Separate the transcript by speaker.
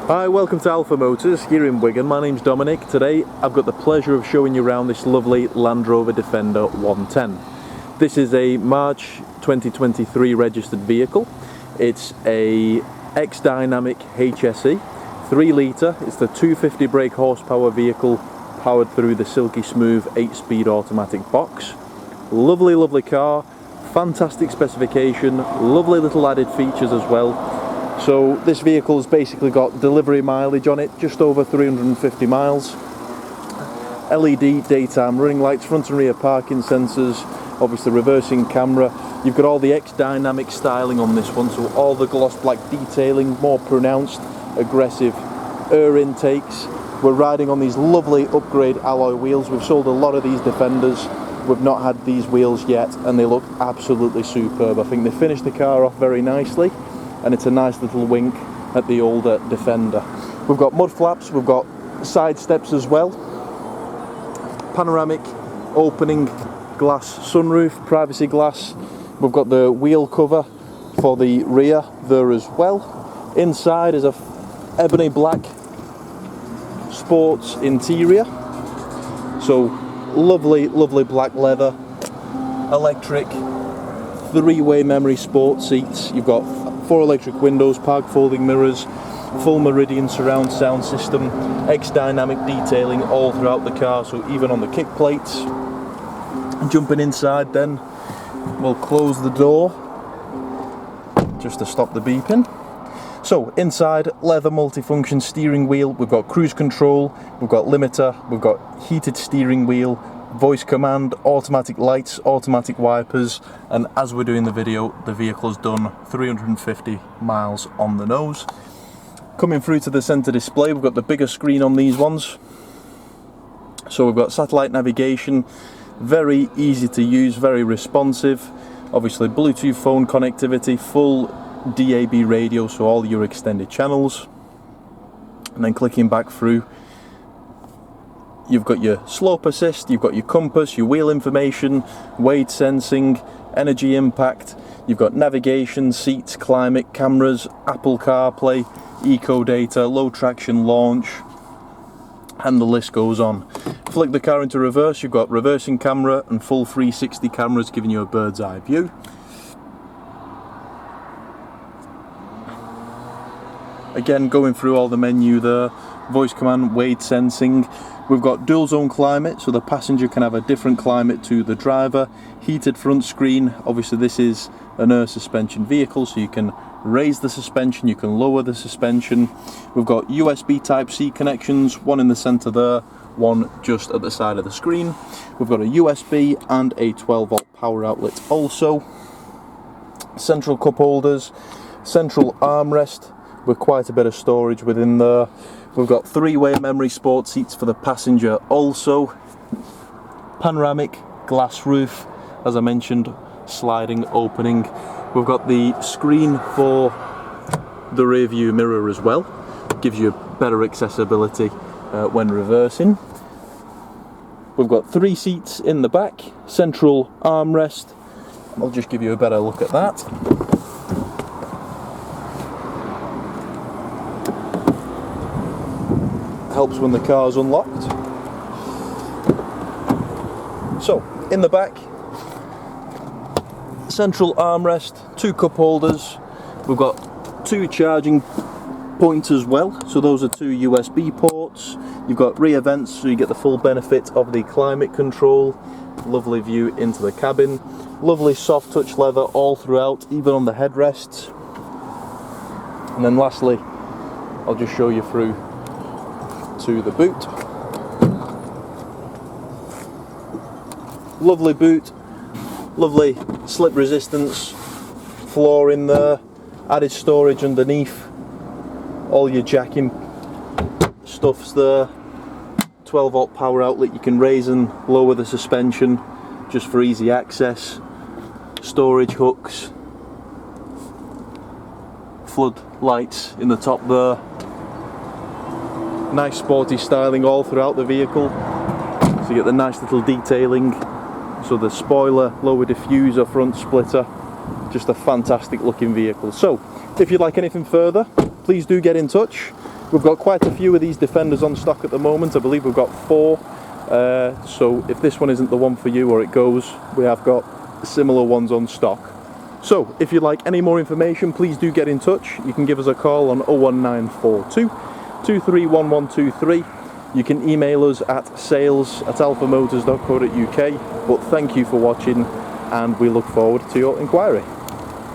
Speaker 1: Hi, welcome to Alpha Motors here in Wigan. My name's Dominic. Today I've got the pleasure of showing you around this lovely Land Rover Defender 110. This is a March 2023 registered vehicle. It's a X-Dynamic HSE, 3 litre. It's the 250 brake horsepower vehicle powered through the silky smooth 8-speed automatic box. Lovely, lovely car, fantastic specification, lovely little added features as well. So this vehicle's basically got delivery mileage on it, just over 350 miles. LED daytime running lights, front and rear parking sensors, obviously reversing camera. You've got all the X-Dynamic styling on this one, so all the gloss black detailing, more pronounced, aggressive air intakes. We're riding on these lovely upgrade alloy wheels. We've sold a lot of these Defenders. We've not had these wheels yet, and they look absolutely superb. I think they finished the car off very nicely, and it's a nice little wink at the older Defender. We've got mud flaps, we've got side steps as well, panoramic opening glass sunroof, privacy glass. We've got the wheel cover for the rear there as well. Inside is a ebony black sports interior, so lovely, lovely black leather, electric, 3-way memory sport seats. You've got 4 electric windows, park folding mirrors, full Meridian surround sound system, X-Dynamic detailing all throughout the car, so even on the kick plates. Jumping inside then, we'll close the door just to stop the beeping. So inside, leather multifunction steering wheel, we've got cruise control, we've got limiter, we've got heated steering wheel, voice command, automatic lights, automatic wipers, and as we're doing the video, the vehicle's done 350 miles on the nose. Coming through to the centre display, we've got the bigger screen on these ones. So we've got satellite navigation, very easy to use, very responsive. Obviously Bluetooth phone connectivity, full DAB radio, so all your extended channels. And then clicking back through, you've got your slope assist, you've got your compass, your wheel information, weight sensing, energy impact, you've got navigation, seats, climate, cameras, Apple CarPlay, eco data, low traction launch, and the list goes on. Flick the car into reverse, you've got reversing camera and full 360 cameras giving you a bird's eye view. Again, going through all the menu there, voice command, weight sensing. We've got dual zone climate, so the passenger can have a different climate to the driver. Heated front screen, obviously this is an air suspension vehicle, so you can raise the suspension, you can lower the suspension. We've got USB Type-C connections, one in the centre there, one just at the side of the screen. We've got a USB and a 12-volt power outlet also. Central cup holders, central armrest with quite a bit of storage within there. We've got 3-way memory sport seats for the passenger also. Panoramic glass roof, as I mentioned, sliding opening. We've got the screen for the rear view mirror as well. Gives you better accessibility when reversing. We've got 3 seats in the back, central armrest. I'll just give you a better look at that. Helps when the car's unlocked. So in the back, central armrest, 2 cup holders. We've got 2 charging points as well, so those are 2 USB ports. You've got rear vents, so you get the full benefit of the climate control. Lovely view into the cabin, lovely soft touch leather all throughout, even on the headrests. And then lastly, I'll just show you through to the boot. Lovely boot, lovely slip resistance floor in there, added storage underneath, all your jacking stuff's there, 12-volt power outlet, you can raise and lower the suspension just for easy access, storage hooks, flood lights in the top there. Nice sporty styling all throughout the vehicle, so you get the nice little detailing, so the spoiler, lower diffuser, front splitter, just a fantastic looking vehicle. So if you'd like anything further, please do get in touch. We've got quite a few of these Defenders on stock at the moment. I believe we've got 4. So if this one isn't the one for you or it goes, we have got similar ones on stock. So if you'd like any more information, please do get in touch. You can give us a call on 01942 231123. You can email us at sales@alphamotors.co.uk. But thank you for watching, and we look forward to your inquiry.